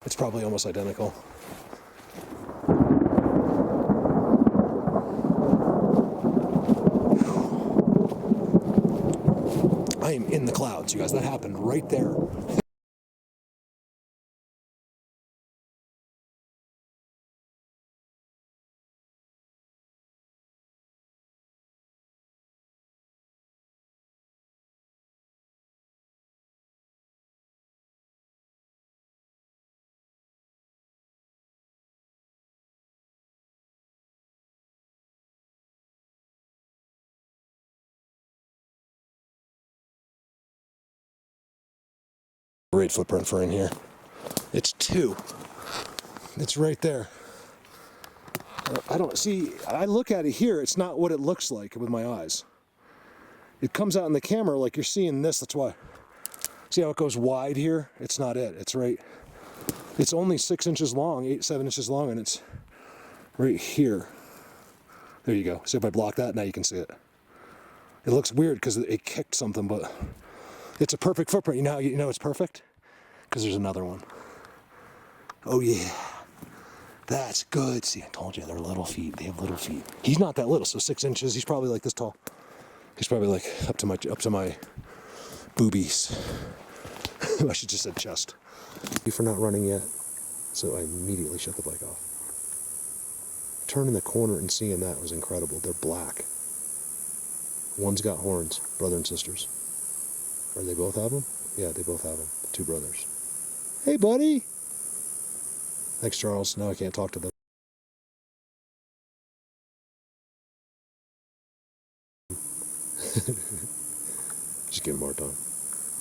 It's probably almost identical. I am in the clouds, you guys. That happened right there. Great footprint for in here. It's 2. It's right there. I don't see, I look at it here, it's not what it looks like with my eyes. It comes out in the camera like you're seeing this, that's why. See how it goes wide here? It's not it, it's right. It's only 6 inches long, 7 inches long, and it's right here. There you go. See if I block that, now you can see it. It looks weird because it kicked something, but it's a perfect footprint. You know it's perfect? Because there's another one. Oh yeah. That's good. See, I told you, they're little feet. They have little feet. He's not that little, so 6 inches. He's probably like this tall. He's probably like up to my boobies. I should just said chest. For not running yet, so I immediately shut the bike off. Turning the corner and seeing that was incredible. They're black. One's got horns, brother and sisters. Or they both have them? Yeah, they both have them. 2 brothers. Hey, buddy. Thanks, Charles. Now I can't talk to them. Just getting marked on.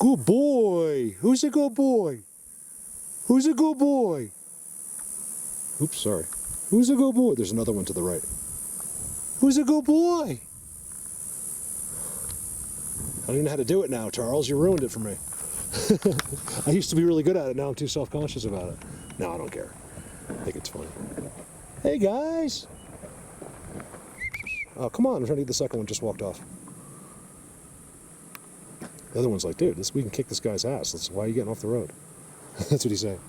Good boy. Who's a good boy? Who's a good boy? Oops, sorry. Who's a good boy? There's another one to the right. Who's a good boy? I don't even know how to do it now, Charles. You ruined it for me. I used to be really good at it. Now I'm too self-conscious about it. No, I don't care. I think it's funny. Hey, guys. Oh, come on. I'm trying to get the second one. Just walked off. The other one's like, dude, we can kick this guy's ass. Why are you getting off the road? That's what he's saying.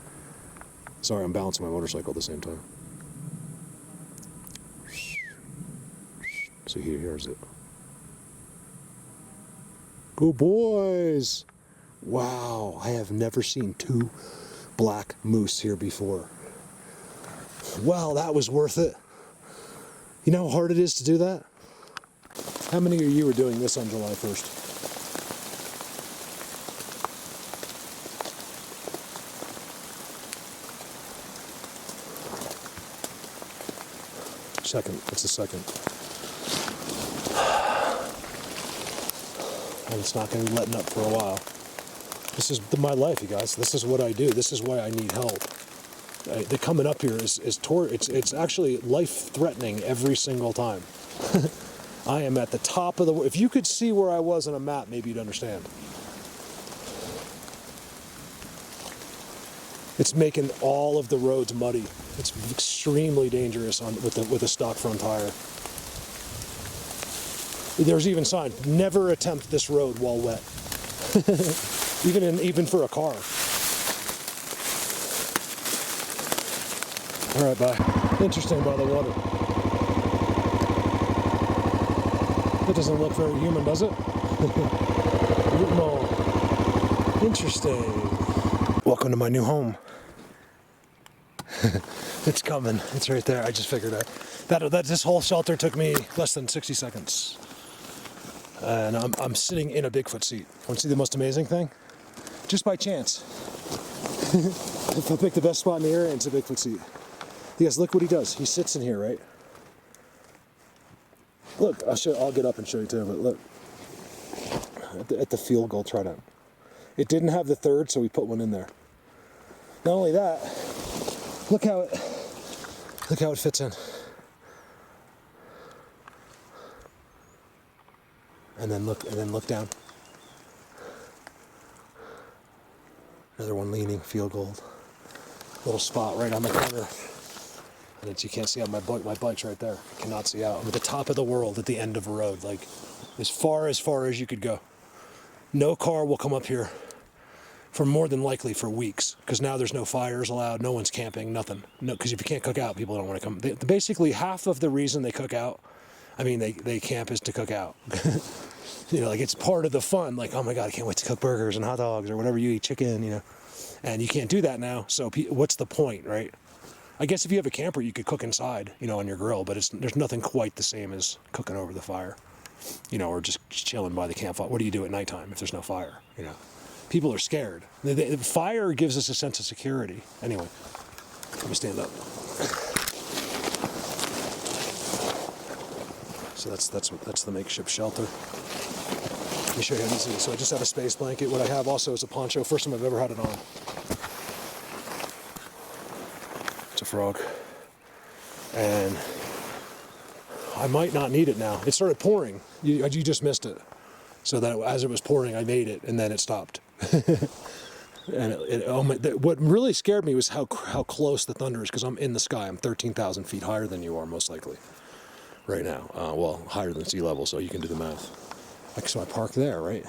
Sorry, I'm balancing my motorcycle at the same time. So here's it. Good boys. Wow, I have never seen 2 black moose here before. Wow, that was worth it. You know how hard it is to do that? How many of you are doing this on July 1st? Second, it's the second. And it's not going to be letting up for a while. This is my life, you guys. This is what I do. This is why I need help. The coming up here is it's actually life-threatening every single time. I am at the top of the... If you could see where I was on a map, maybe you'd understand. It's making all of the roads muddy. It's extremely dangerous with a stock front tire. There's even a sign, never attempt this road while wet. even for a car. All right, bye. Interesting by the water. That doesn't look very human, does it? No. Interesting. Welcome to my new home. It's coming. It's right there. I just figured out that this whole shelter took me less than 60 seconds. And I'm sitting in a Bigfoot seat. Want to see the most amazing thing? Just by chance. If I pick the best spot in the area, it's a Bigfoot seat. You guys, look what he does. He sits in here, right? Look, I'll get up and show you too, but look. At the field goal tryout. It didn't have the third, so we put one in there. Not only that, look how it fits in. And then look down. Another one leaning, field goal. Little spot right on the corner. And you can't see out my bike's right there. You cannot see out. I'm at the top of the world at the end of a road, like as far as you could go. No car will come up here for more than likely for weeks, because now there's no fires allowed, no one's camping, nothing. No, because if you can't cook out, people don't want to come. Basically, half of the reason they cook out, they camp is to cook out. Like it's part of the fun. Like, oh my God, I can't wait to cook burgers and hot dogs or whatever you eat, chicken, And you can't do that now, so what's the point, right? I guess if you have a camper, you could cook inside, on your grill, but there's nothing quite the same as cooking over the fire, or just chilling by the campfire. What do you do at nighttime if there's no fire, People are scared. The fire gives us a sense of security. Anyway, let me stand up. So that's the makeshift shelter. Let me show you how easy it is. So I just have a space blanket. What I have also is a poncho. First time I've ever had it on. It's a frog. And I might not need it now. It started pouring. You just missed it. So that as it was pouring, I made it, and then it stopped. And what really scared me was how close the thunder is, because I'm in the sky. I'm 13,000 feet higher than you are, most likely, right now. Well, higher than sea level, so you can do the math. So I park there, right?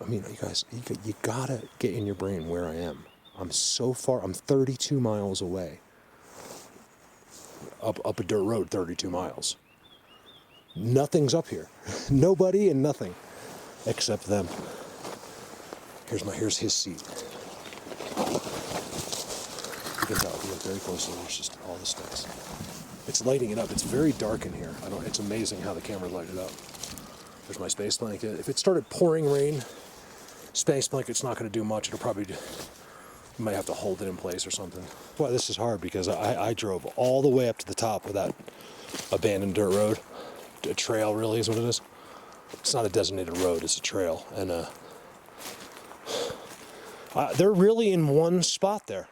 You guys, you gotta get in your brain where I am. I'm so far. I'm 32 miles away. Up a dirt road, 32 miles. Nothing's up here. Nobody and nothing except them. Here's his seat. You can tell if you look very closely, there's just all the sticks. It's lighting it up. It's very dark in here. It's amazing how the camera lighted up. There's my space blanket. If it started pouring rain, space blanket's not going to do much. It'll probably, you might have to hold it in place or something. Well, this is hard because I drove all the way up to the top of that abandoned dirt road. A trail, really, is what it is. It's not a designated road, it's a trail. And they're really in one spot there.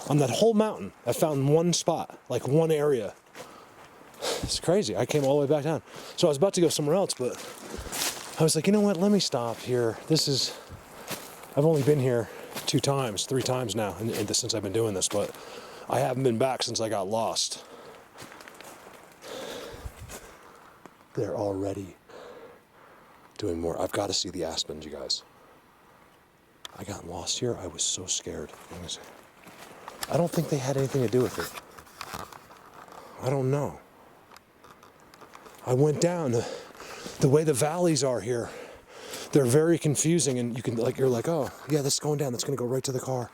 On that whole mountain, I found one spot, like one area. It's crazy. I came all the way back down. So I was about to go somewhere else, but I was like, you know what, let me stop here. I've only been here 3 times now, since I've been doing this, but I haven't been back since I got lost. They're already doing more. I've got to see the aspens, you guys. I got lost here. I was so scared. I don't think they had anything to do with it. I don't know. I went down. The way the valleys are here, they're very confusing, and you're like, oh, yeah, that's going down. That's going to go right to the car.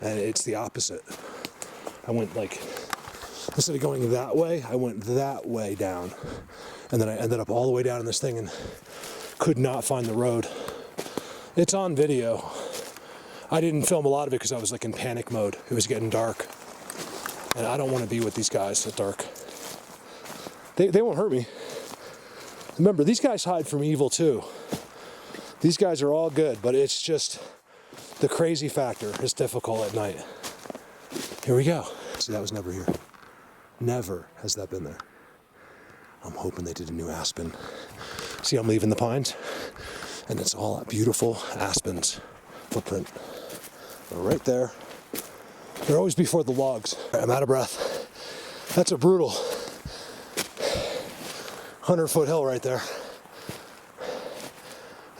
And it's the opposite. I went instead of going that way, I went that way down. And then I ended up all the way down in this thing and could not find the road. It's on video. I didn't film a lot of it because I was in panic mode. It was getting dark. And I don't want to be with these guys at dark. They won't hurt me. Remember, these guys hide from evil too. These guys are all good, but it's just the crazy factor is difficult at night. Here we go. See, that was never here. Never has that been there. I'm hoping they did a new aspen. See, I'm leaving the pines, and it's all beautiful aspens footprint. They're right there. They're always before the logs. I'm out of breath. That's a brutal 100-foot hill right there.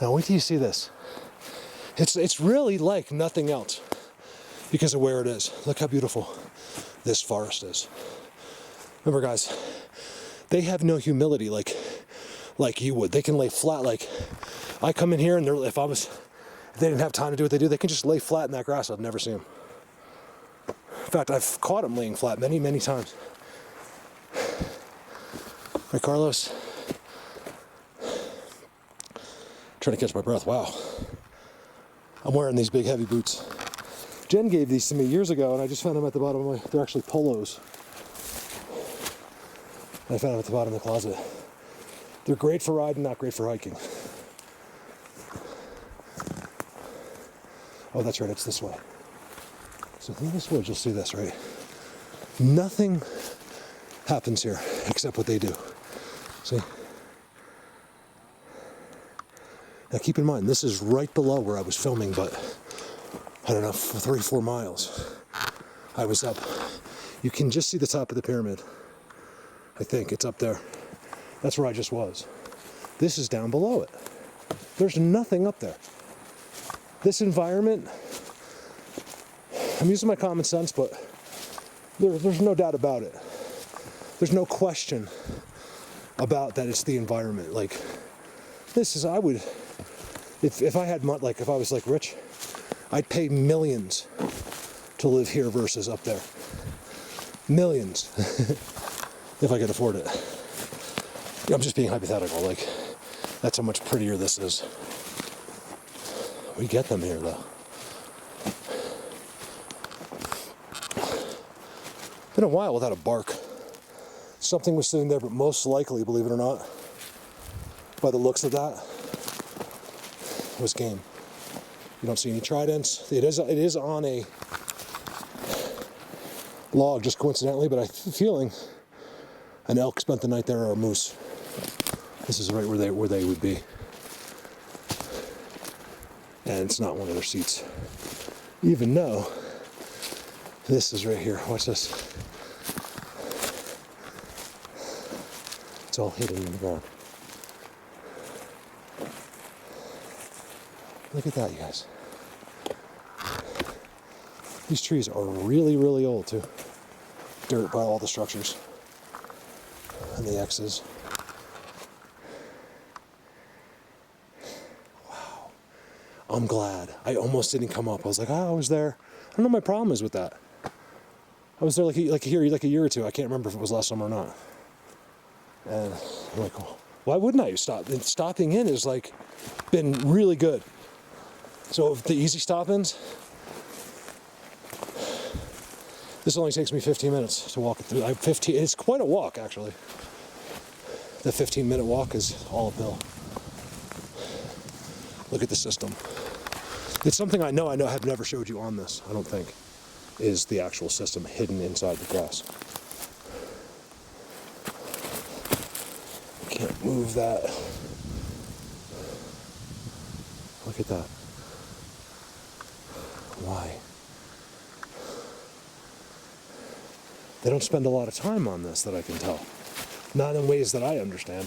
Now wait till you see this. It's really like nothing else because of where it is. Look how beautiful this forest is. Remember, guys, they have no humility like you would. They can lay flat. I come in here and if they didn't have time to do what they do, they can just lay flat in that grass. I'd never see them. In fact, I've caught them laying flat many, many times. Right, Carlos? Trying to catch my breath. Wow. I'm wearing these big heavy boots. Jen gave these to me years ago, and I just found them at the bottom of they're actually polos. I found them at the bottom of the closet. They're great for riding, not great for hiking. Oh, that's right, it's this way. So through this woods, you'll see this, right? Nothing happens here except what they do. See? Now keep in mind, this is right below where I was filming, but I don't know, for 3-4 miles. I was up You can just see the top of the pyramid. I think it's up there. That's where I just was. This is down below it. There's nothing up there. This environment, I'm using my common sense, but there's no doubt about it. There's no question about that it's the environment. Like, this is, I would, if I had, like, if I was like rich, I'd pay millions to live here versus up there. Millions. If I could afford it. I'm just being hypothetical, like, that's how much prettier this is. We get them here, though. Been a while without a bark. Something was sitting there, but most likely, believe it or not, by the looks of that, was game. You don't see any tridents. It is on a log, just coincidentally, but I have a feeling an elk spent the night there, or a moose. This is right where they would be. And it's not one of their seats. Even though this is right here. Watch this. It's all hidden in the ground. Look at that, you guys. These trees are really, really old, too. Dirt by all the structures. And the X's. Wow. I'm glad. I almost didn't come up. I was like, I was there. I don't know what my problem is with that. I was there like a year or two. I can't remember if it was last summer or not. And I'm like, well, why wouldn't I stop? And stopping in has like been really good. So the easy stop-ins, this only takes me 15 minutes to walk it through. It's quite a walk, actually. The 15-minute walk is all uphill. Look at the system. It's something I know have never showed you on this, I don't think, is the actual system hidden inside the grass. Can't move that. Look at that. Why? They don't spend a lot of time on this that I can tell. Not in ways that I understand.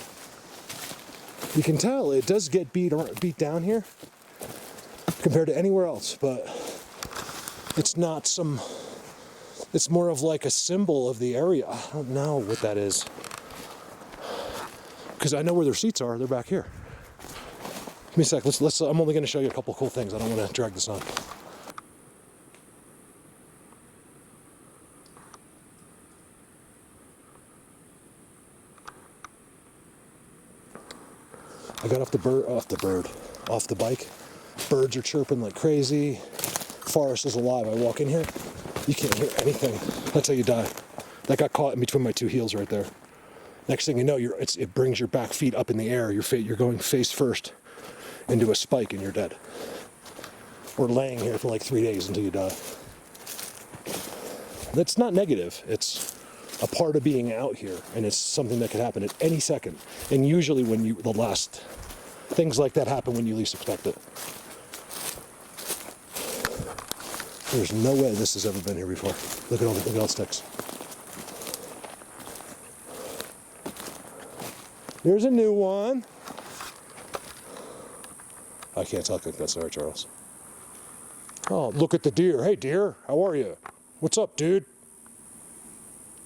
You can tell it does get beat down here compared to anywhere else, but it's not it's more of like a symbol of the area. I don't know what that is. Because I know where their seats are. They're back here. Give me a sec. I'm only going to show you a couple cool things. I don't want to drag this on. I got off the bike. Birds are chirping like crazy. Forest is alive. I walk in here, you can't hear anything. That's how you die. That got caught in between my two heels right there. Next thing you know, it brings your back feet up in the air. You're going face first into a spike and you're dead. Or laying here for like 3 days until you die. That's not negative. It's a part of being out here, and it's something that could happen at any second. And usually things like that happen when you least expect it. There's no way this has ever been here before. Look at all the sticks. Here's a new one. I can't talk like that, sorry, Charles. Oh, look at the deer. Hey, deer, how are you? What's up, dude?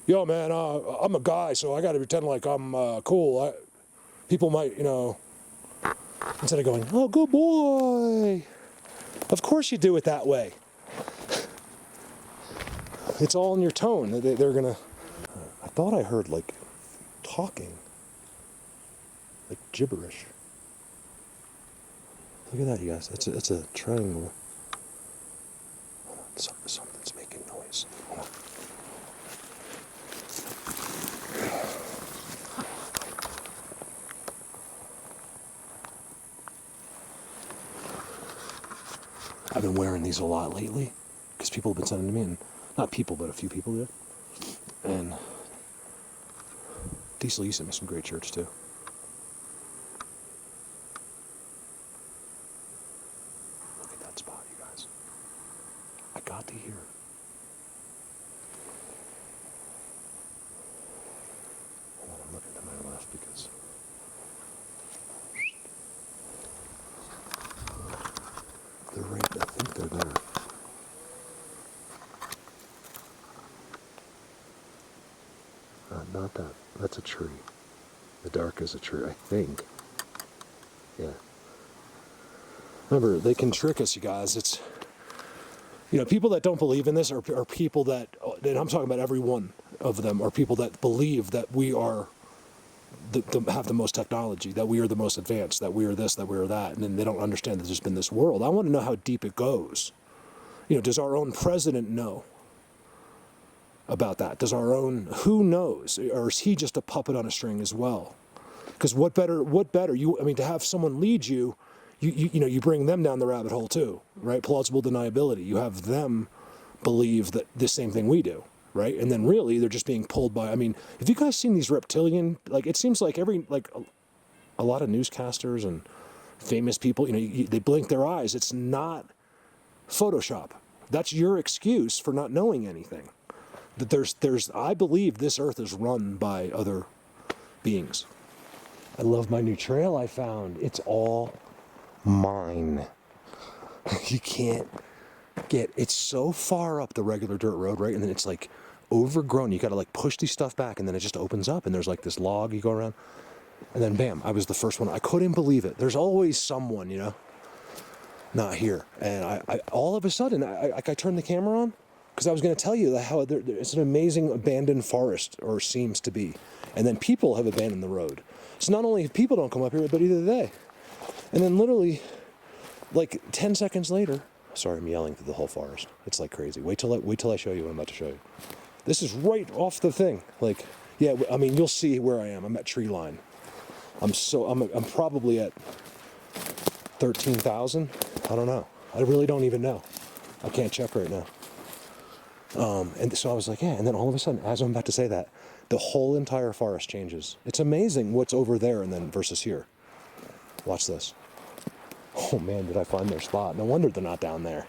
Yo, man, I'm a guy, so I gotta pretend like I'm cool. People might, instead of going, oh, good boy. Of course you do it that way. It's all in your tone. They're gonna... I thought I heard, like, talking. Like gibberish. Look at that, you guys. It's a triangle. Hold on, something's making noise. Hold on. I've been wearing these a lot lately because people have been sending them to me, and not people, but a few people did. And Diesel, you sent me some great shirts too. Look at that spot, you guys. I got to hear. not that. That's a tree. The dark is a tree, I think. Yeah. Remember, they can trick us, you guys. It's, you know, people that don't believe in this are people that, and I'm talking about every one of them, are people that believe that we are, have the most technology, that we are the most advanced, that we are this, that we are that, and then they don't understand that there's been this world. I want to know how deep it goes. You know, does our own president know about that? Does our own, who knows? Or is he just a puppet on a string as well? Because what better, I mean, to have someone lead you, you know, you bring them down the rabbit hole too, right? Plausible deniability. You have them believe that the same thing we do, right? And then really they're just being pulled by, I mean, have you guys seen these reptilian, like, it seems like a lot of newscasters and famous people, you know, they blink their eyes. It's not Photoshop. That's your excuse for not knowing anything. That I believe this earth is run by other beings. I love my new trail I found. It's all mine. You can't it's so far up the regular dirt road, right? And then it's like overgrown. You got to like push these stuff back, and then it just opens up, and there's like this log you go around, and then bam, I was the first one. I couldn't believe it. There's always someone, you know, not here. And I all of a sudden, I turned the camera on because I was going to tell you how it's an amazing abandoned forest, or seems to be. And then people have abandoned the road. So not only people don't come up here, but either do they. And then literally, like 10 seconds later, sorry, I'm yelling through the whole forest. It's like crazy. Wait till I show you what I'm about to show you. This is right off the thing. Like, yeah, I mean, you'll see where I am. I'm at tree line. I'm probably at 13,000. I don't know. I really don't even know. I can't check right now. And so I was like, yeah. And then all of a sudden, as I'm about to say that, the whole entire forest changes. It's amazing what's over there and then versus here. Watch this. Oh man, did I find their spot? No wonder they're not down there.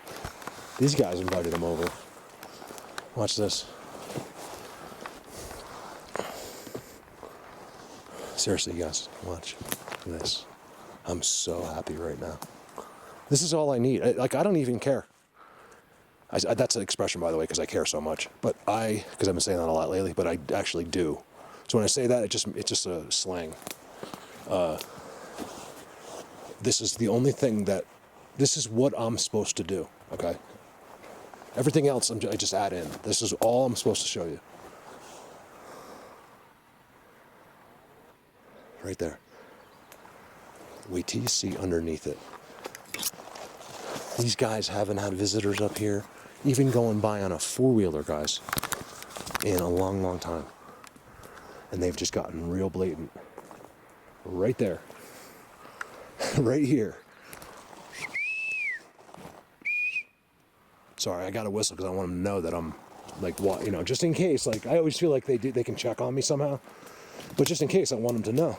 These guys invited them over. Watch this. Seriously, you guys, watch this. I'm so happy right now. This is all I need. I don't even care. That's an expression, by the way, because I care so much. But because I've been saying that a lot lately, but I actually do. So when I say that, it's just a slang. This is the only thing this is what I'm supposed to do, okay? Everything else I just add in. This is all I'm supposed to show you. Right there. Wait till you see underneath it. These guys haven't had visitors up here, even going by on a four-wheeler, guys, in a long, long time. And they've just gotten real blatant. Right there. Right here. Sorry, I got to whistle because I want them to know that I'm, like, you know, just in case. Like, I always feel like they can check on me somehow. But just in case, I want them to know.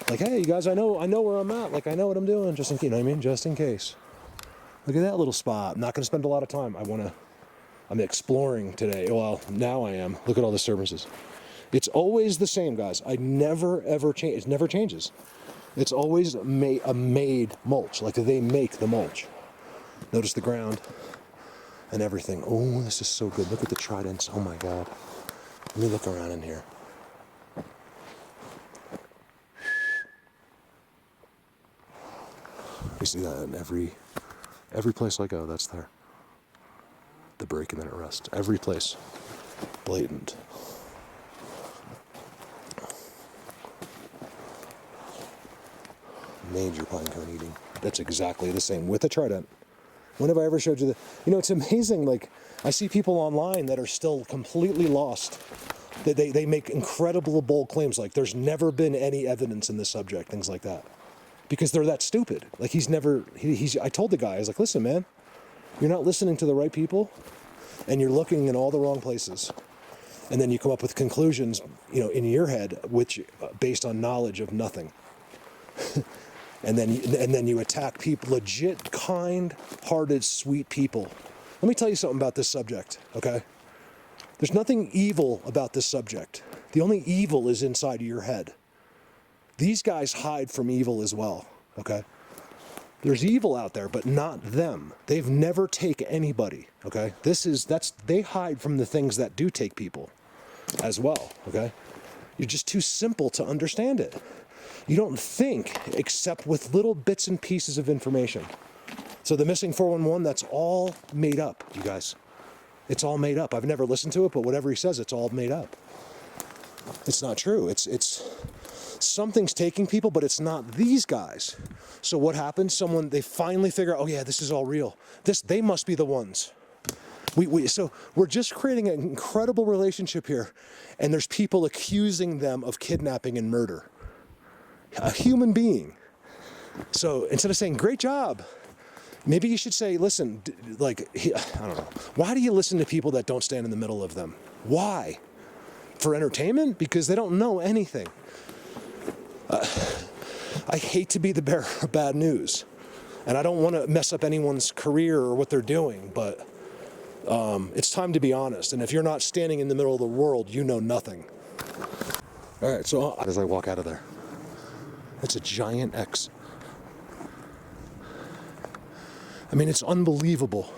Like, hey, you guys, I know where I'm at. Like, I know what I'm doing. Just in case, you know what I mean? Just in case. Look at that little spot. I'm not going to spend a lot of time. I'm exploring today. Well, now I am. Look at all the disturbances. It's always the same, guys. I never, ever change. It never changes. It's always a made mulch. Like, they make the mulch. Notice the ground and everything. Oh, this is so good. Look at the tridents. Oh, my God. Let me look around in here. You see that in every place I go, that's there. The break and then it rests. Every place. Blatant. Major pine cone eating. That's exactly the same with a trident. When have I ever showed you you know, it's amazing. Like, I see people online that are still completely lost. They make incredible bold claims like there's never been any evidence in this subject, things like that. Because they're that stupid. Like, I told the guy, I was like, listen, man, you're not listening to the right people, and you're looking in all the wrong places. And then you come up with conclusions, you know, in your head, which based on knowledge of nothing. and then you attack people, legit, kind-hearted, sweet people. Let me tell you something about this subject, okay? There's nothing evil about this subject. The only evil is inside of your head. These guys hide from evil as well, okay? There's evil out there, but not them. They've never taken anybody, okay? They hide from the things that do take people. as well, okay? You're just too simple to understand it. You don't think except with little bits and pieces of information. So the missing 411, that's all made up, you guys. It's all made up. I've never listened to it, but whatever he says, it's all made up. It's not true. It's something's taking people, but it's not these guys. So what happens? They finally figure out, oh yeah, this is all real. They must be the ones. So we're just creating an incredible relationship here, and there's people accusing them of kidnapping and murder. A human being. So instead of saying, great job, maybe you should say, listen, I don't know. Why do you listen to people that don't stand in the middle of them? Why? For entertainment? Because they don't know anything. I hate to be the bearer of bad news, and I don't want to mess up anyone's career or what they're doing, but it's time to be honest. And if you're not standing in the middle of the world, you know nothing. All right, so as I walk out of there, it's a giant X. I mean, it's unbelievable.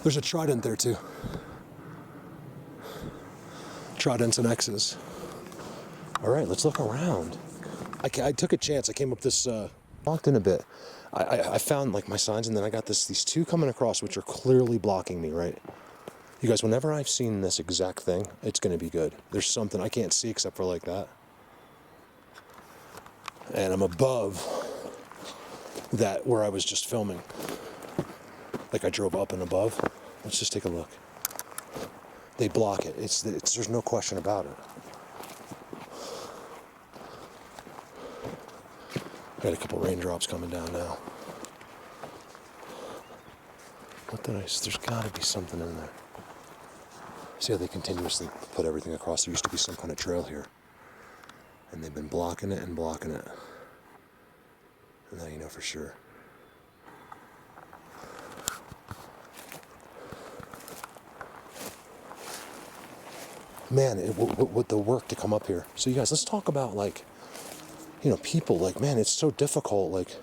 There's a trident there too. Tridents and X's. All right, let's look around. I took a chance. I came up this, walked in a bit. I found like my signs, and then I got these two coming across, which are clearly blocking me, right? You guys, whenever I've seen this exact thing, it's gonna be good. There's something I can't see except for like that. And I'm above that where I was just filming. Like I drove up and above. Let's just take a look. They block it. There's no question about it. Got a couple raindrops coming down now. There's gotta be something in there. See how they continuously put everything across? There used to be some kind of trail here. And they've been blocking it and blocking it. And now you know for sure. Man, with the work to come up here. So you guys, let's talk about people, man, it's so difficult.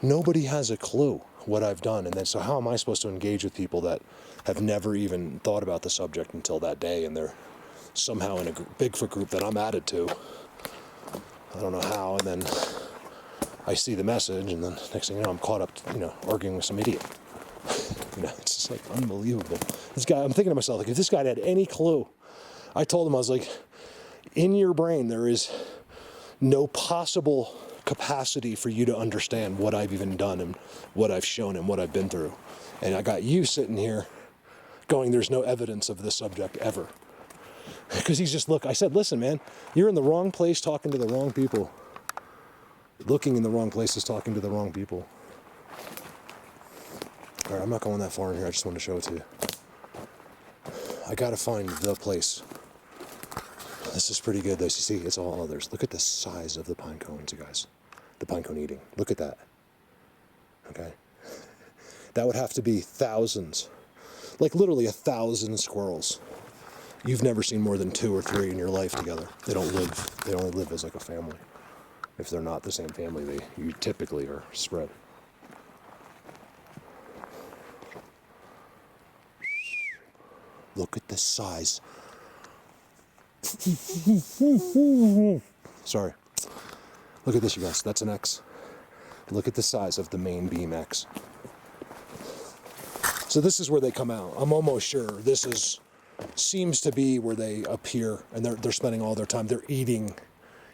Nobody has a clue what I've done. And then, so how am I supposed to engage with people that have never even thought about the subject until that day, and they're somehow in a Bigfoot group that I'm added to? I don't know how, and then I see the message, and then next thing you know, I'm caught up, arguing with some idiot. It's just unbelievable. This guy, I'm thinking to myself, if this guy had any clue, I told him, I was like, in your brain, there is no possible capacity for you to understand what I've even done and what I've shown and what I've been through. And I got you sitting here going, there's no evidence of this subject ever. Because I said, listen, man, you're in the wrong place talking to the wrong people. Looking in the wrong places, talking to the wrong people. All right, I'm not going that far in here. I just want to show it to you. I got to find the place. This is pretty good, though. You see, it's all others. Look at the size of the pine cones, you guys. The pine cone eating. Look at that. Okay? That would have to be thousands. Literally 1,000 squirrels. You've never seen more than 2 or 3 in your life together. They don't live. They only live as a family. If they're not the same family, you typically are spread. Look at the size. Sorry. Look at this, you guys. That's an X. Look at the size of the main beam X. So this is where they come out. I'm almost sure this seems to be where they appear, and they're spending all their time. They're eating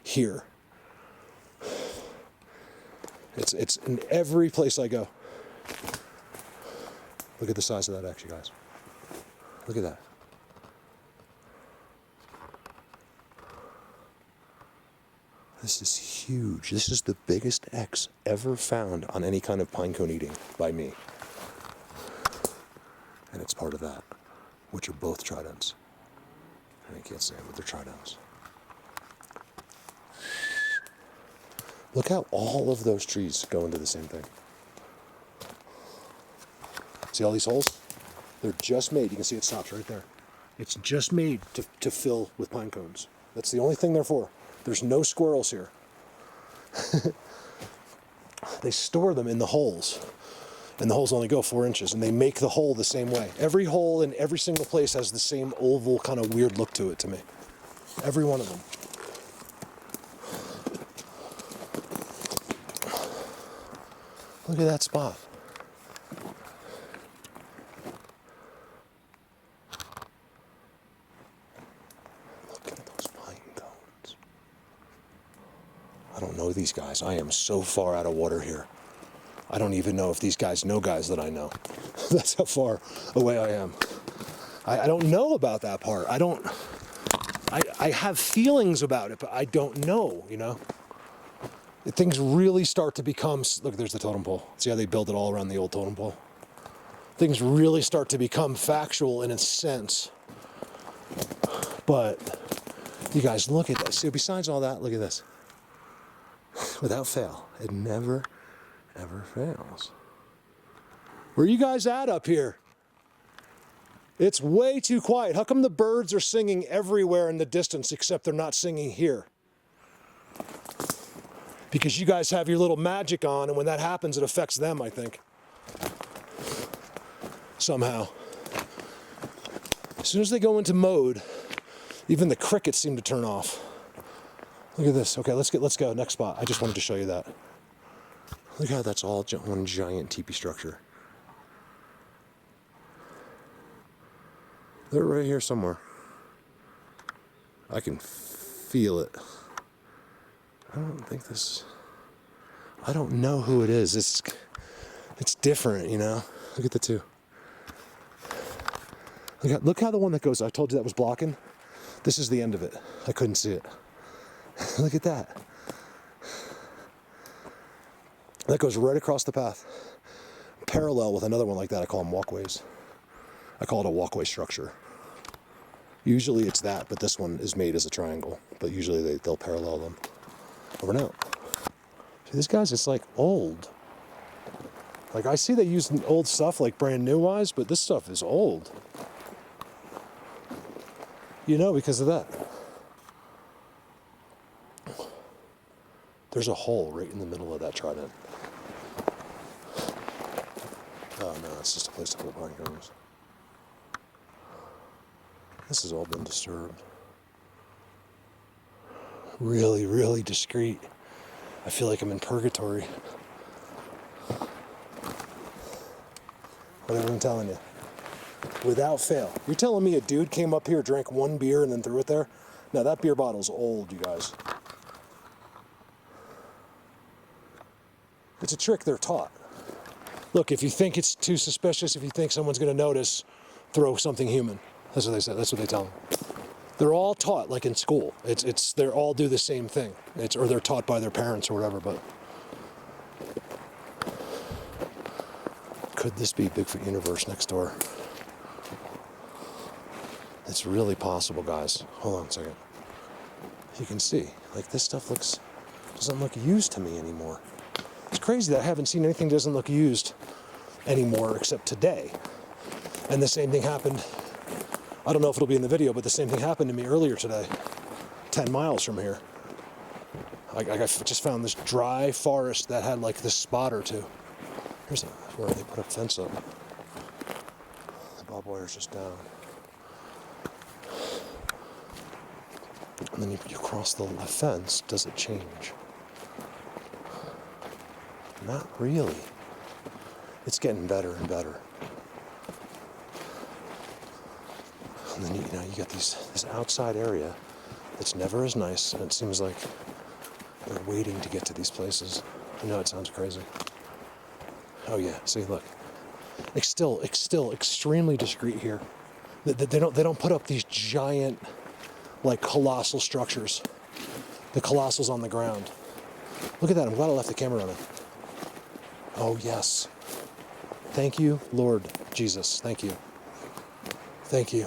here. It's in every place I go. Look at the size of that X, you guys. Look at that. This is huge. This is the biggest X ever found on any kind of pinecone eating by me. And it's part of that, which are both tridents. And I can't say it, but they're tridents. Look how all of those trees go into the same thing. See all these holes? They're just made. You can see it stops right there. It's just made to fill with pine cones. That's the only thing they're for. There's no squirrels here. They store them in the holes. And the holes only go 4 inches, and they make the hole the same way. Every hole in every single place has the same oval kind of weird look to it to me. Every one of them. Look at that spot. Look at those pine cones. I don't know these guys. I am so far out of water here. I don't even know if these guys know guys that I know. That's how far away I am. I don't know about that part. I have feelings about it, but I don't know, you know? Things really start to become, look, there's the totem pole. See how they build it all around the old totem pole? Things really start to become factual in a sense. But you guys look at this. See, besides all that, look at this. Without fail, it never ever fails. Where are you guys at up here? It's way too quiet. How come the birds are singing everywhere in the distance except they're not singing here? Because you guys have your little magic on, and when that happens, it affects them, I think. Somehow. As soon as they go into mode, even the crickets seem to turn off. Look at this. Okay, let's go. Next spot. I just wanted to show you that. Look how that's all one giant teepee structure. They're right here somewhere. I can feel it. I don't know who it is. It's different, you know? Look at the two. Look how the one that goes, I told you that was blocking. This is the end of it. I couldn't see it. Look at that. That goes right across the path. Parallel with another one like that. I call them walkways. I call it a walkway structure. Usually it's that, but this one is made as a triangle. But usually they'll parallel them. Over and out. See, this guy's just like old. Like I see they use old stuff like brand new wise, but this stuff is old. You know, because of that. There's a hole right in the middle of that trident. Oh no, it's just a place to put pine cones. This has all been disturbed. Really, really discreet. I feel like I'm in purgatory. Whatever I'm telling you. Without fail. You're telling me a dude came up here, drank one beer, and then threw it there? No, that beer bottle's old, you guys. It's a trick they're taught. Look, if you think it's too suspicious, if you think someone's going to notice, throw something human. That's what they say. That's what they tell them. They're all taught, like in school. They all do the same thing. Or they're taught by their parents or whatever, but. Could this be Bigfoot universe next door? It's really possible, guys. Hold on a second. You can see, like this stuff doesn't look used to me anymore. It's crazy that I haven't seen anything that doesn't look used anymore except today. And the same thing happened, I don't know if it'll be in the video, but the same thing happened to me earlier today, 10 miles from here. I just found this dry forest that had like this spot or two. Here's where they put a fence up. The barbed wire's just down. And then you cross the fence, does it change? Not really. It's getting better and better. And then you get this outside area that's never as nice, and it seems like they're waiting to get to these places. I know it sounds crazy. Oh yeah, see, look. It's still extremely discreet here. They don't put up these giant, like colossal structures. The colossals on the ground. Look at that, I'm glad I left the camera running. Oh yes. Thank you, Lord Jesus. Thank you. Thank you.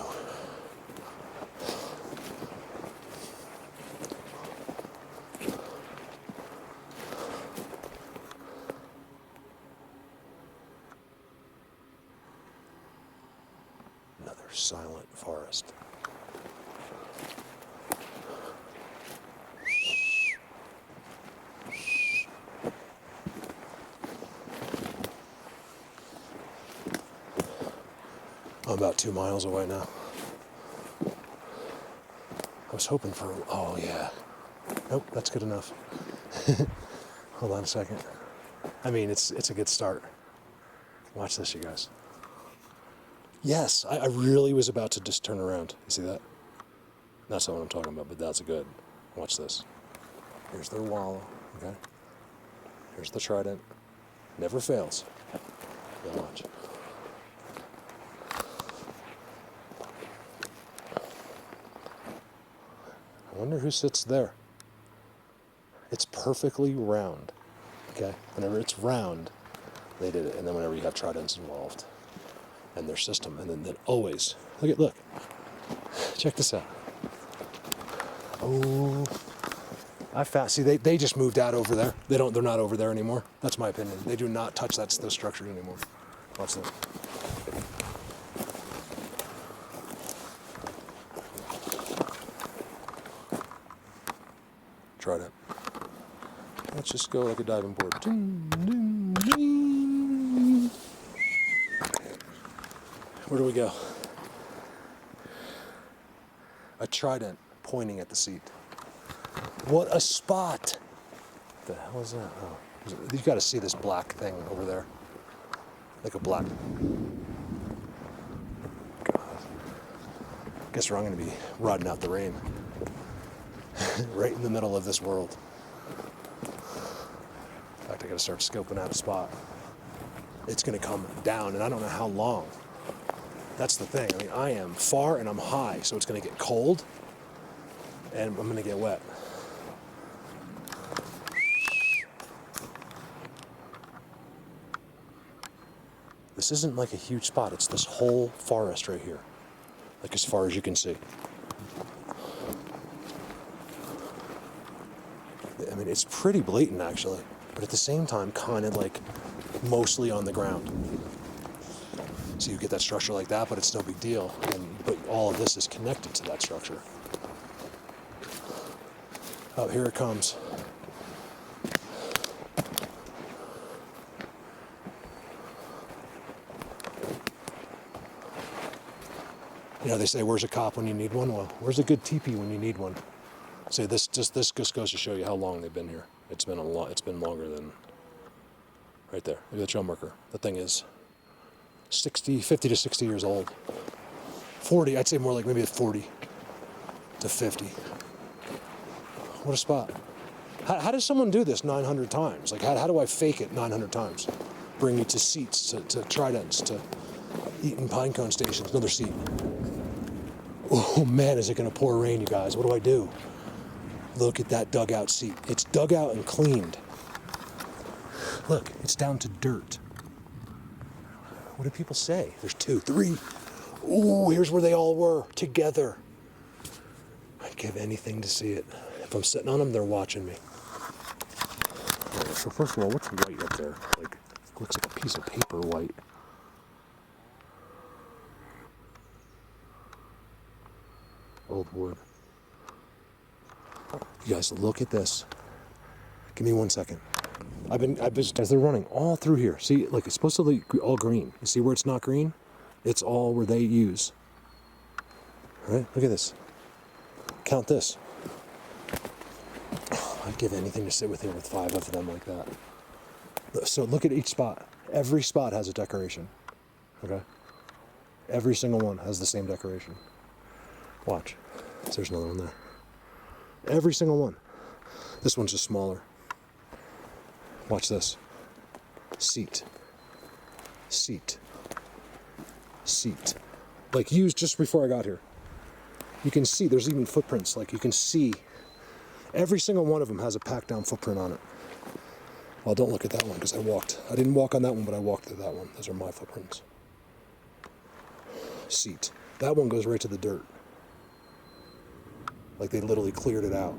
Another silent forest. I'm about 2 miles away now. I was hoping for, oh yeah. Nope, that's good enough. Hold on a second. I mean, it's a good start. Watch this, you guys. Yes, I really was about to just turn around. You see that? That's not what I'm talking about, but that's good. Watch this. Here's their wallow, okay? Here's the trident. Never fails. Now watch. I wonder who sits there. It's perfectly round, okay? Whenever it's round, they did it. And then whenever you have tridents involved and their system, and then always, look, check this out. Oh, I found, see, they just moved out over there. They're not over there anymore. That's my opinion. They do not touch those structures anymore. Watch this. Trident. Let's just go like a diving board. Ding, ding, ding. Where do we go? A trident pointing at the seat. What a spot! What the hell is that? Oh, you got to see this black thing over there. Like a black. God. Guess where I'm going to be riding out the rain. Right in the middle of this world. In fact, I got to start scoping out a spot. It's going to come down, and I don't know how long. That's the thing. I mean, I am far and I'm high, so it's going to get cold, and I'm going to get wet. This isn't like a huge spot. It's this whole forest right here, like as far as you can see. I mean, it's pretty blatant actually, but at the same time, kind of like mostly on the ground. So you get that structure like that, but it's no big deal. But all of this is connected to that structure. Oh, here it comes. You know, they say, where's a cop when you need one? Well, where's a good teepee when you need one? So this just goes to show you how long they've been here. It's been it's been longer than, right there. Look at the trail marker. The thing is 50 to 60 years old. 40, I'd say more like maybe 40 to 50. What a spot. How does someone do this 900 times? Like, how do I fake it 900 times? Bring you to seats, to tridents, to eating pine cone stations, another seat. Oh man, is it gonna pour rain, you guys? What do I do? Look at that dugout seat. It's dug out and cleaned. Look, it's down to dirt. What do people say? There's 2, 3. Ooh, here's where they all were, together. I'd give anything to see it. If I'm sitting on them, they're watching me. Right, so first of all, what's white up there? Like, looks like a piece of paper white. Old wood. You guys, look at this. Give me 1 second. I've been, as they're running all through here. See, like it's supposed to be all green. You see where it's not green? It's all where they use. All right, look at this. Count this. I'd give anything to sit with here with 5 of them like that. So look at each spot. Every spot has a decoration. Okay? Every single one has the same decoration. Watch. So there's another one there. Every single one. This one's just smaller. Watch this. Seat. Seat. Seat. Like used just before I got here. You can see, there's even footprints. Like you can see, every single one of them has a packed down footprint on it. Well, don't look at that one because I didn't walk on that one, but I walked through that one. Those are my footprints. Seat. That one goes right to the dirt. Like they literally cleared it out.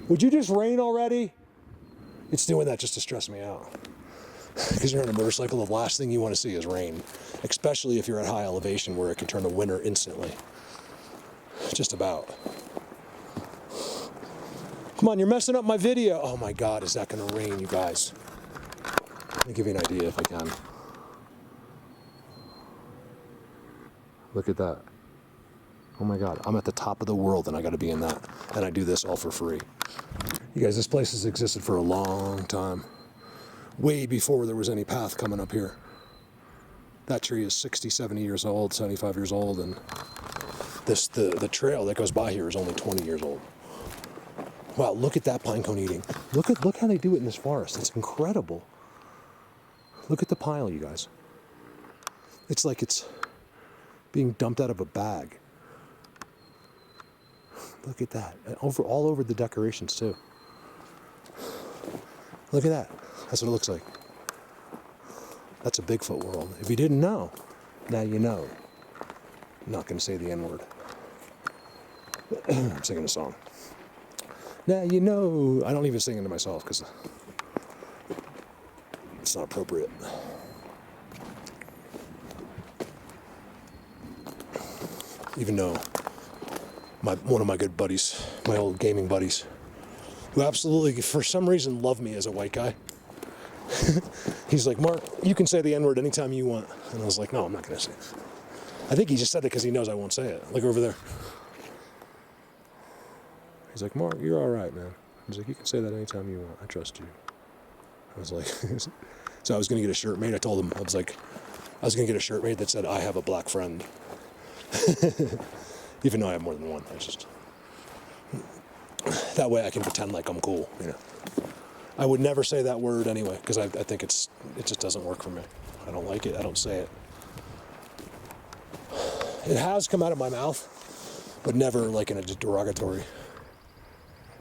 Would you just rain already? It's doing that just to stress me out. Because you're on a motorcycle, the last thing you want to see is rain. Especially if you're at high elevation where it can turn to winter instantly. Just about. Come on, you're messing up my video. Oh my God, is that going to rain, you guys? Let me give you an idea if I can. Look at that. Oh my God, I'm at the top of the world and I gotta be in that. And I do this all for free. You guys, this place has existed for a long time. Way before there was any path coming up here. That tree is 60, 70 years old, 75 years old, and the trail that goes by here is only 20 years old. Wow, look at that pine cone eating. Look how they do it in this forest. It's incredible. Look at the pile, you guys. It's like it's being dumped out of a bag. Look at that. And all over the decorations too. Look at that. That's what it looks like. That's a Bigfoot world. If you didn't know, now you know. I'm not going to say the N-word. I'm singing a song. Now you know. I don't even sing it to myself because it's not appropriate. Even though one of my good buddies, my old gaming buddies, who absolutely, for some reason, love me as a white guy. He's like, Mark, you can say the N-word anytime you want. And I was like, no, I'm not going to say it. I think he just said it because he knows I won't say it. Look over there. He's like, Mark, you're all right, man. He's like, you can say that anytime you want. I trust you. I was like, so I was going to get a shirt made. I told him, I was going to get a shirt made that said, I have a black friend. Even though I have more than one. I just, that way I can pretend like I'm cool, you know. I would never say that word anyway, because I think it just doesn't work for me. I don't like it. I don't say it. It has come out of my mouth, but never like in a derogatory.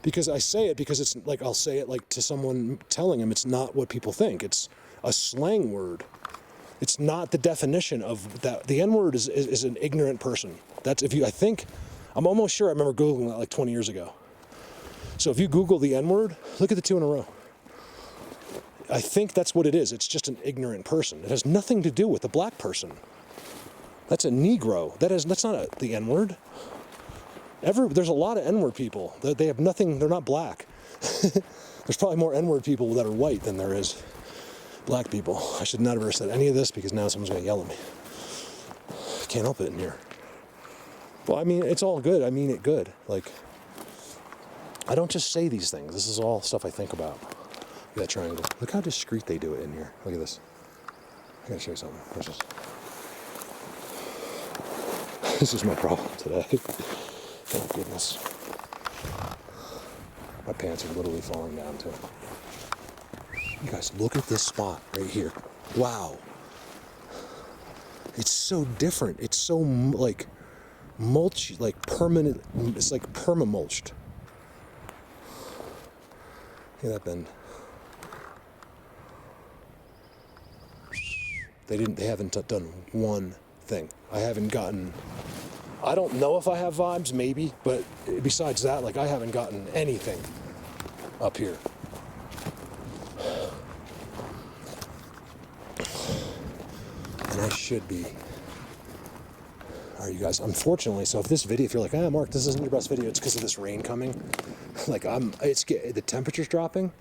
Because I say it because it's like, I'll say it like to someone telling them it's not what people think. It's a slang word. It's not the definition of that. The N-word is an ignorant person. That's I'm almost sure I remember Googling that like 20 years ago. So if you Google the N-word, look at the two in a row. I think that's what it is. It's just an ignorant person. It has nothing to do with a black person. That's a Negro. That's not the N-word. There's a lot of N-word people. They have nothing, they're not black. There's probably more N-word people that are white than there is black people. I should never have said any of this because now someone's going to yell at me. I can't help it in here. Well, I mean, it's all good. I mean it good. Like, I don't just say these things. This is all stuff I think about. Look at that triangle. Look how discreet they do it in here. Look at this. I gotta show you something. This is my problem today. Thank goodness. My pants are literally falling down too. You guys, look at this spot right here. Wow. It's so different. It's so like mulch, like permanent. It's like perma-mulched. Look at that bend. They haven't done one thing. I don't know if I have vibes, maybe, but besides that, like, I haven't gotten anything up here. And I should be. All right, you guys, unfortunately, so if this video, if you're like, Mark, this isn't your best video, it's because of this rain coming. Like, the temperature's dropping.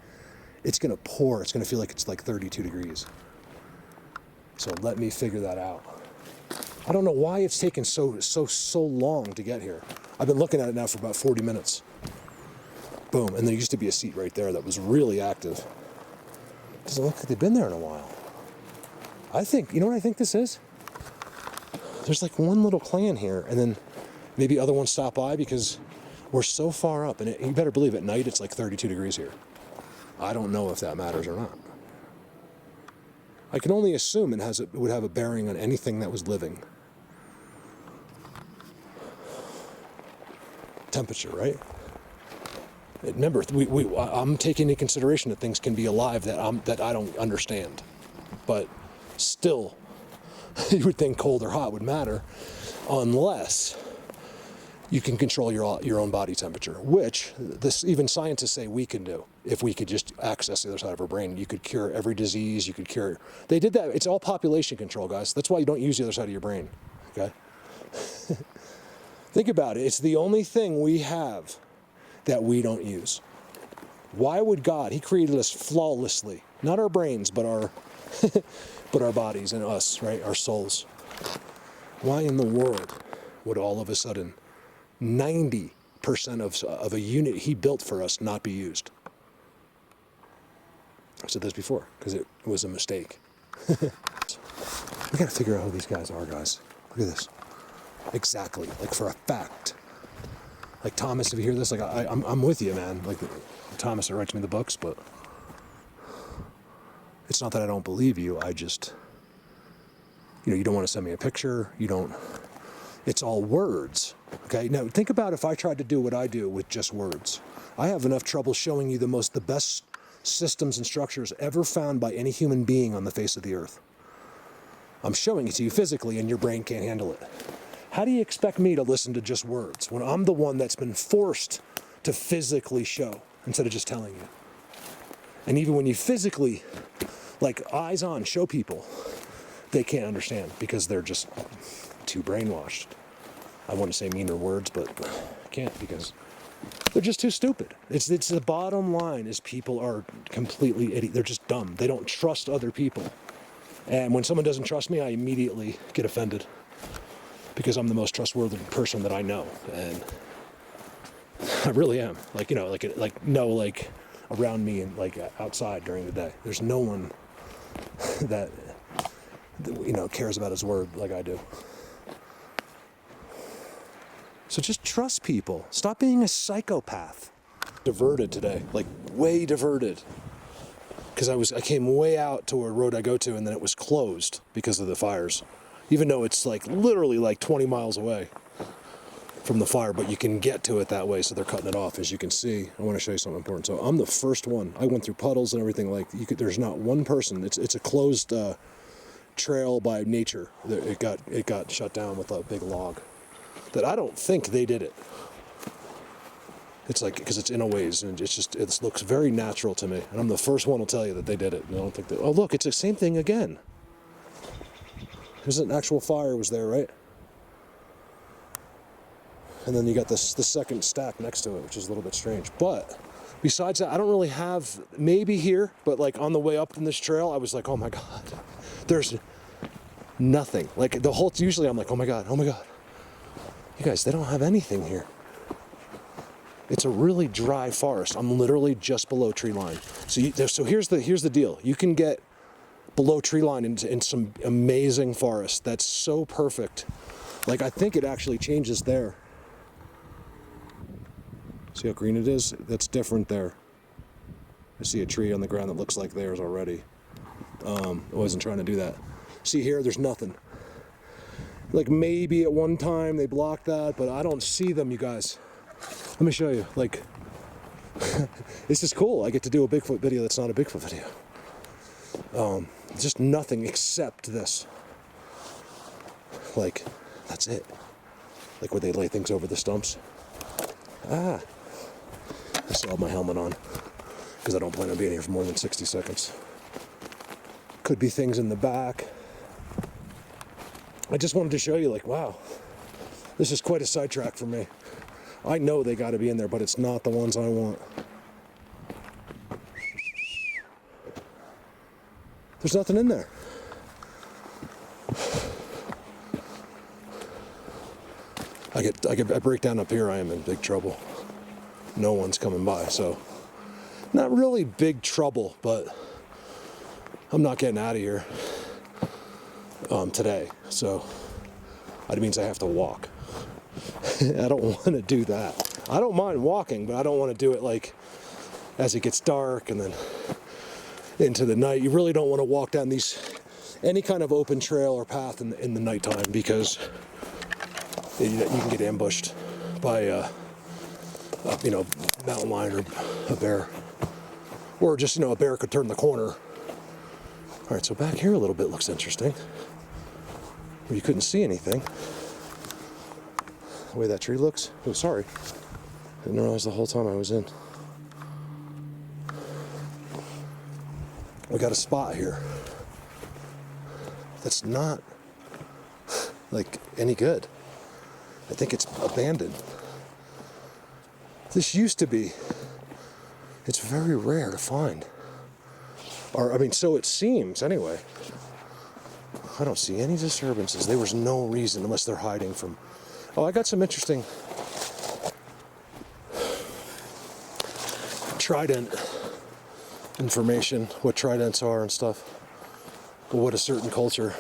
It's gonna pour. It's gonna feel like it's like 32 degrees. So let me figure that out. I don't know why it's taken so long to get here. I've been looking at it now for about 40 minutes. Boom, and there used to be a seat right there that was really active. Doesn't look like they've been there in a while. You know what I think this is? There's like one little clan here, and then maybe other ones stop by because we're so far up, and you better believe at night it's like 32 degrees here. I don't know if that matters or not. I can only assume it would have a bearing on anything that was living. Temperature, right? Remember, I'm taking into consideration that things can be alive that I don't understand, but still, you would think cold or hot would matter, unless you can control your own body temperature, which even scientists say we can do. If we could just access the other side of our brain, you could cure every disease. They did that. It's all population control, guys. That's why you don't use the other side of your brain. Okay. Think about it. It's the only thing we have that we don't use. Why would God? He created us flawlessly, not our brains, but our but our bodies and us, right? Our souls. Why in the world would all of a sudden 90% of a unit he built for us not be used? I've said this before, because it was a mistake. We gotta figure out who these guys are, guys. Look at this. Exactly, like for a fact. Like Thomas, if you hear this, like I'm with you, man. Like Thomas that writes me the books, but it's not that I don't believe you. I just, you don't want to send me a picture. You don't. It's all words. Okay. Now think about if I tried to do what I do with just words. I have enough trouble showing you the best systems and structures ever found by any human being on the face of the earth. I'm showing it to you physically, and your brain can't handle it. How do you expect me to listen to just words when I'm the one that's been forced to physically show instead of just telling you? And even when you physically, like eyes on, show people, they can't understand because they're just too brainwashed. I want to say meaner words, but I can't because they're just too stupid. It's the bottom line is people are completely idiot. They're just dumb. They don't trust other people. And when someone doesn't trust me, I immediately get offended. Because I'm the most trustworthy person that I know, and I really am. Like around me and like outside during the day. There's no one that cares about his word like I do. So just trust people. Stop being a psychopath. Diverted today, like way diverted. Because I came way out to a road I go to, and then it was closed because of the fires. Even though it's like literally like 20 miles away from the fire, but you can get to it that way, so they're cutting it off. As you can see, I want to show you something important. So I'm the first one. I went through puddles and everything. Like there's not one person. It's a closed trail by nature. It got shut down with a big log. That I don't think they did it. It's like because it's in a ways, and it looks very natural to me. And I'm the first one to tell you that they did it. And I don't think that. Oh look, it's the same thing again. There's an actual fire was there, right? And then you got the second stack next to it, which is a little bit strange. But besides that, I don't really have, maybe here, but like on the way up in this trail, I was like, oh my God, there's nothing. Like usually I'm like, oh my God. You guys, they don't have anything here. It's a really dry forest. I'm literally just below tree line. So here's the deal. You can get below tree line in some amazing forest that's so perfect. Like I think it actually changes there. See how green it is? That's different there. I see a tree on the ground that looks like theirs already. I wasn't trying to do that. See here, there's nothing. Like maybe at one time they blocked that, but I don't see them, you guys. Let me show you. Like, this is cool. I get to do a Bigfoot video that's not a Bigfoot video. Just nothing except this. Like, that's it. Like where they lay things over the stumps. I still have my helmet on because I don't plan on being here for more than 60 seconds. Could be things in the back. I just wanted to show you, like, wow, this is quite a sidetrack for me. I know they got to be in there, but it's not the ones I want. There's nothing in there. I break down up here, I am in big trouble. No one's coming by, so not really big trouble, but I'm not getting out of here today, so that means I have to walk. I don't want to do that. I don't mind walking, but I don't want to do it like as it gets dark and then into the night. You really don't want to walk down any kind of open trail or path in the nighttime because you can get ambushed by a mountain lion or a bear, or just a bear could turn the corner. All right, so back here a little bit looks interesting. Where you couldn't see anything. The way that tree looks. Oh, sorry. I didn't realize the whole time I was in. We got a spot here that's not like any good. I think it's abandoned. This used to be. It's very rare to find. Or, I mean, so it seems anyway. I don't see any disturbances. There was no reason, unless they're hiding from... Oh, I got some interesting trident information, what tridents are and stuff, but what a certain culture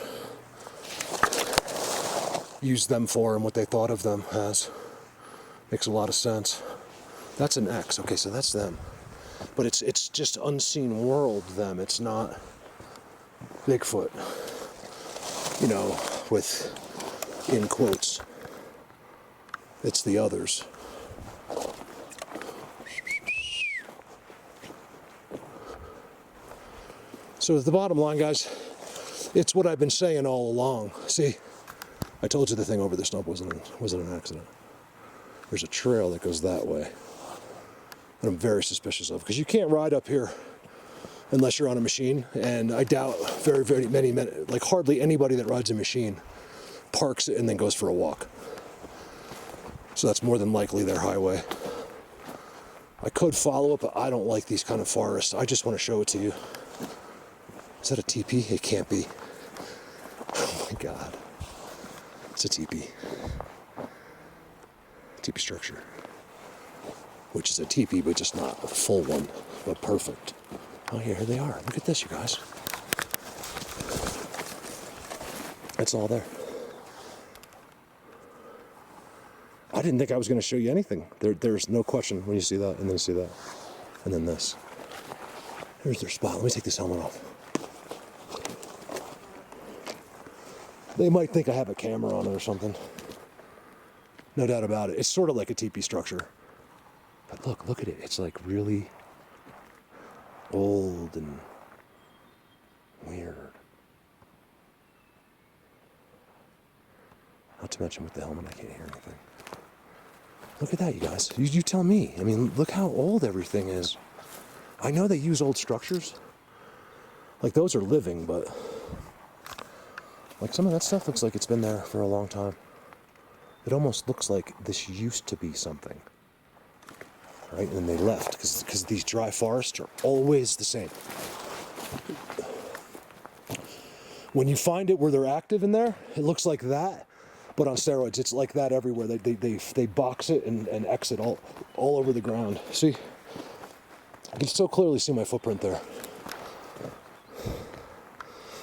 used them for and what they thought of them as. Makes a lot of sense. That's an X. Okay, so that's them. But it's just unseen world them. It's not Bigfoot. You know, with in quotes. It's the others. So the bottom line, guys, it's what I've been saying all along. See, I told you the thing over the stump wasn't an accident. There's a trail that goes that way that I'm very suspicious of, because you can't ride up here unless you're on a machine, and I doubt very many, like hardly anybody that rides a machine parks it and then goes for a walk. So that's more than likely their highway. I could follow it, but I don't like these kind of forests. I just want to show it to you. Is that a teepee? It can't be. Oh my God. It's a teepee. Teepee structure. Which is a teepee, but just not a full one, but perfect. Oh, here they are. Look at this, you guys. That's all there. I didn't think I was going to show you anything. There's no question when you see that, and then you see that, and then this. Here's their spot. Let me take this helmet off. They might think I have a camera on it or something. No doubt about it. It's sort of like a teepee structure. But look at it. It's like really old and weird. Not to mention with the helmet, I can't hear anything. Look at that, you guys. You tell me. I mean, look how old everything is. I know they use old structures. Like, those are living, but... like, some of that stuff looks like it's been there for a long time. It almost looks like this used to be something. Right? And then they left, because these dry forests are always the same. When you find it where they're active in there, it looks like that, but on steroids. It's like that everywhere. They box it and exit all over the ground. See? I can still clearly see my footprint there.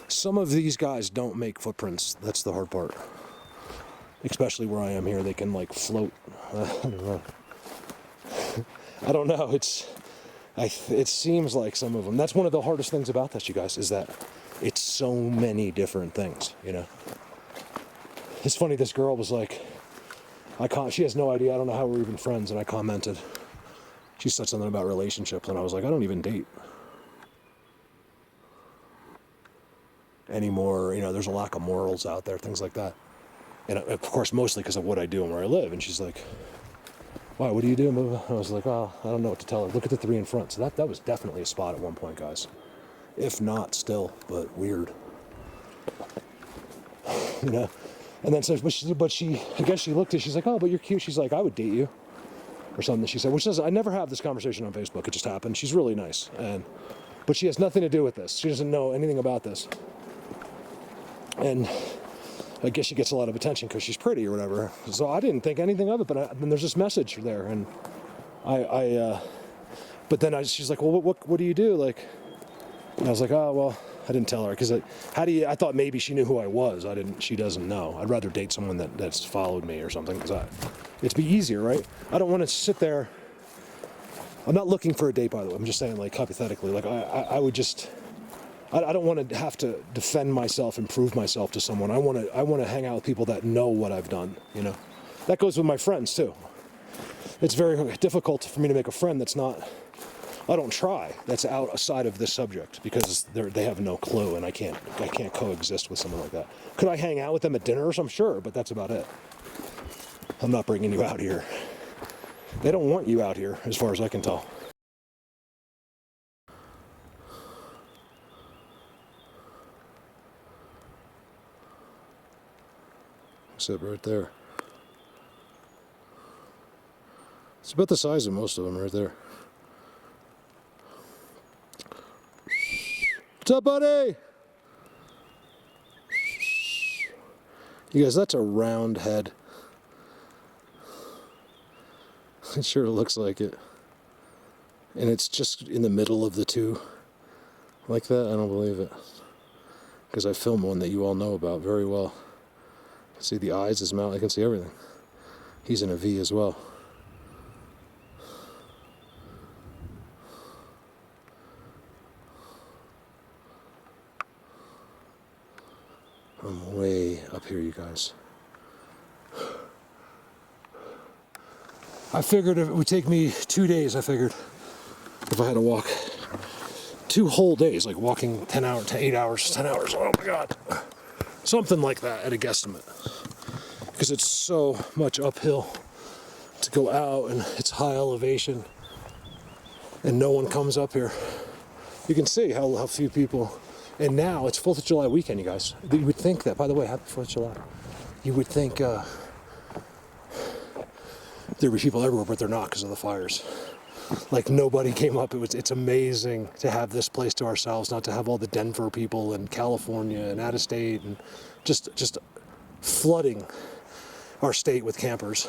Some of these guys don't make footprints. That's the hard part. Especially where I am here, they can like float. I don't know. I don't know. It seems like some of them. That's one of the hardest things about this, you guys, is that it's so many different things. You know. It's funny. This girl was like, she has no idea. I don't know how we're even friends, and I commented. She said something about relationships, and I was like, I don't even date anymore. You know, there's a lack of morals out there, things like that. And of course, mostly because of what I do and where I live. And she's like, why, what do you do? I was like, oh, I don't know what to tell her. Look at the three in front. So that was definitely a spot at one point, guys. If not still, but weird. You know? And then, so, but she, I guess she looked at, she's like, oh, but you're cute. She's like, I would date you. Or something, she said, which is, I never have this conversation on Facebook. It just happened. She's really nice. But she has nothing to do with this. She doesn't know anything about this. And I guess she gets a lot of attention because she's pretty or whatever. So I didn't think anything of it, but then there's this message there, and but then she's like, well, what do you do? Like, and I was like, oh, well, I didn't tell her, because I thought maybe she knew who I was. She doesn't know. I'd rather date someone that's followed me or something, because it'd be easier, right? I don't want to sit there. I'm not looking for a date, by the way. I'm just saying, like, hypothetically, like, I would just, I don't want to have to defend myself and prove myself to someone. I want to hang out with people that know what I've done, you know? That goes with my friends, too. It's very difficult for me to make a friend that's not, I don't try, that's outside of this subject, because they have no clue, and I can't coexist with someone like that. Could I hang out with them at dinner or something? Sure, but that's about it. I'm not bringing you out here. They don't want you out here, as far as I can tell. Sit right there. It's about the size of most of them right there. What's up, buddy? You guys, that's a round head. It sure looks like it. And it's just in the middle of the two. Like that? I don't believe it. Because I filmed one that you all know about very well. See the eyes, his mouth, I can see everything. He's in a V as well. I'm way up here, you guys. I figured if it would take me 2 days, I figured, if I had to walk 2 whole days, like walking 10 hours, 8 hours, 10 hours, oh my God. Something like that at a guesstimate. Because it's so much uphill to go out and it's high elevation and no one comes up here. You can see how few people, and now it's 4th of July weekend, you guys. You would think that, by the way, happy 4th of July. You would think there'd be people everywhere, but they're not because of the fires. Like nobody came up. It's amazing to have this place to ourselves, not to have all the Denver people and California and out of state and just flooding our state with campers.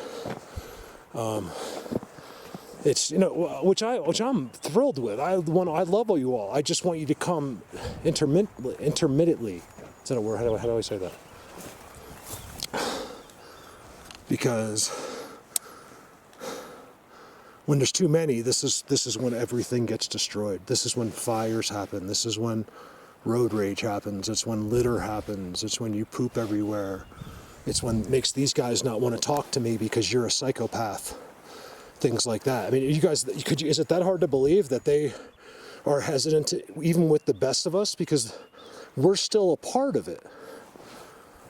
It's, you know, which I'm thrilled with. I love all you all. I just want you to come intermittently. Is that a word? How do I say that? Because when there's too many, this is when everything gets destroyed. This is when fires happen. This is when road rage happens. It's when litter happens. It's when you poop everywhere. It's when it makes these guys not want to talk to me because you're a psychopath. Things like that. I mean, you guys, is it that hard to believe that they are hesitant to, even with the best of us, because we're still a part of it.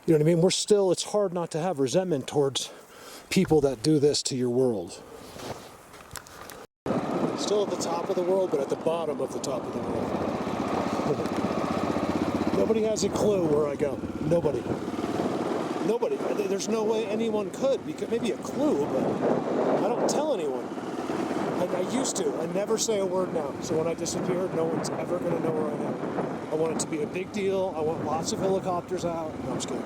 You know what I mean? It's hard not to have resentment towards people that do this to your world. Still at the top of the world, but at the bottom of the top of the world. Nobody has a clue where I go. Nobody. There's no way anyone could. Because maybe a clue, but I don't tell anyone. I used to. I never say a word now. So when I disappear, no one's ever going to know where I am. I want it to be a big deal. I want lots of helicopters out. No, I'm just kidding.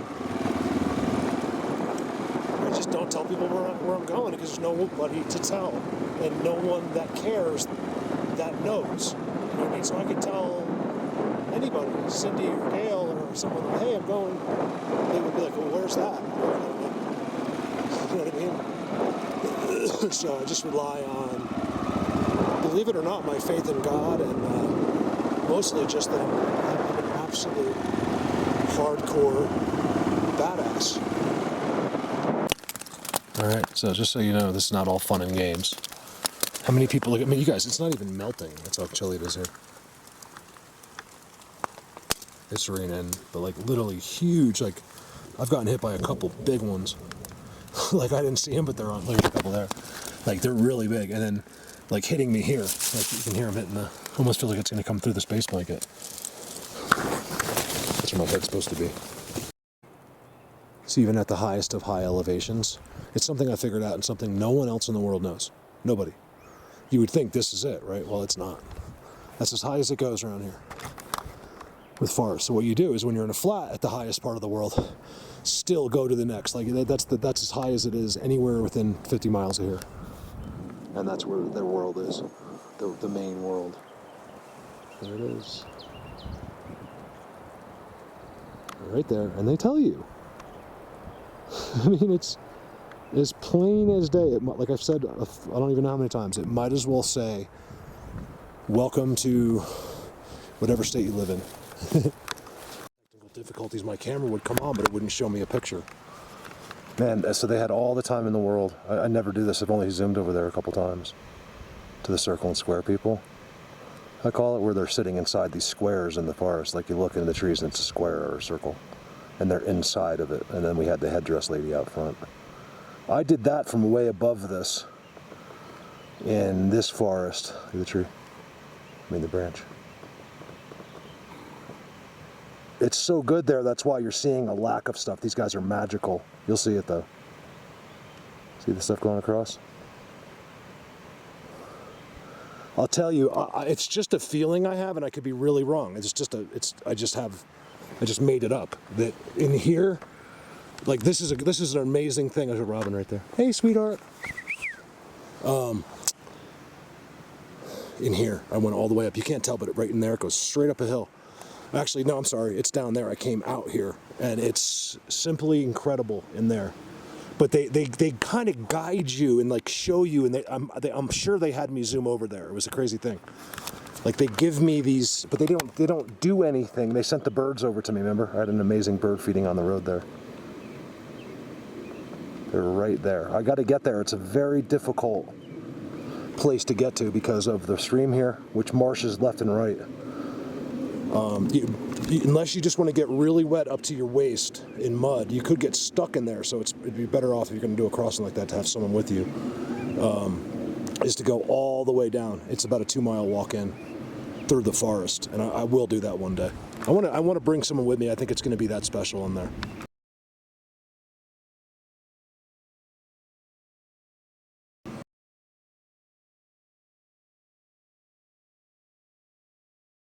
I just don't tell people where I'm going because there's nobody to tell. And no one that cares that knows. You know what I mean? So I could tell anybody, Cindy or Gail or someone, hey, I'm going. They would be like, well, where's that? You know what I mean? So I just rely on, believe it or not, my faith in God, and mostly just that I'm an absolute hardcore badass. All right, so just so you know, this is not all fun and games. How many people, I mean, you guys, it's not even melting. That's how chilly it is here. It's raining, but like literally huge, like I've gotten hit by a couple big ones. Like I didn't see them, but they're on, there's a couple there. Like they're really big, and then like hitting me here. Like you can hear them hitting the, almost feels like it's gonna come through the space blanket. That's where my head's supposed to be. So even at the highest of high elevations, it's something I figured out and something no one else in the world knows. Nobody. You would think this is it, right? Well, it's not. That's as high as it goes around here with forests. So what you do is when you're in a flat at the highest part of the world, still go to the next. Like that's as high as it is anywhere within 50 miles of here. And that's where their world is, the main world. There it is. Right there, and they tell you. I mean, it's as plain as day. Like I've said, I don't even know how many times, it might as well say, welcome to whatever state you live in. Technical difficulties, my camera would come on, but it wouldn't show me a picture. Man, so they had all the time in the world. I never do this. I've only zoomed over there a couple times to the circle and square people. I call it where they're sitting inside these squares in the forest. Like you look into the trees and it's a square or a circle. And they're inside of it. And then we had the headdress lady out front. I did that from way above this in this forest. Look at the tree. I mean the branch. It's so good there, that's why you're seeing a lack of stuff. These guys are magical. You'll see it though. See the stuff going across? I'll tell you, it's just a feeling I have, and I could be really wrong. I just made it up. That in here, Like this is an amazing thing. There's a robin right there. Hey, sweetheart. In here, I went all the way up. You can't tell, but right in there, it goes straight up a hill. Actually, no, I'm sorry. It's down there. I came out here, and it's simply incredible in there. But they kind of guide you and like show you, and I'm sure they had me zoom over there. It was a crazy thing. Like they give me these, but they don't do anything. They sent the birds over to me. Remember, I had an amazing bird feeding on the road there. They're right there. I got to get there. It's a very difficult place to get to because of the stream here, which marshes left and right. Unless you just want to get really wet up to your waist in mud, you could get stuck in there. So it'd be better off if you're going to do a crossing like that to have someone with you. Is to go all the way down. It's about a 2-mile walk in through the forest, and I will do that one day. I want to bring someone with me. I think it's going to be that special in there.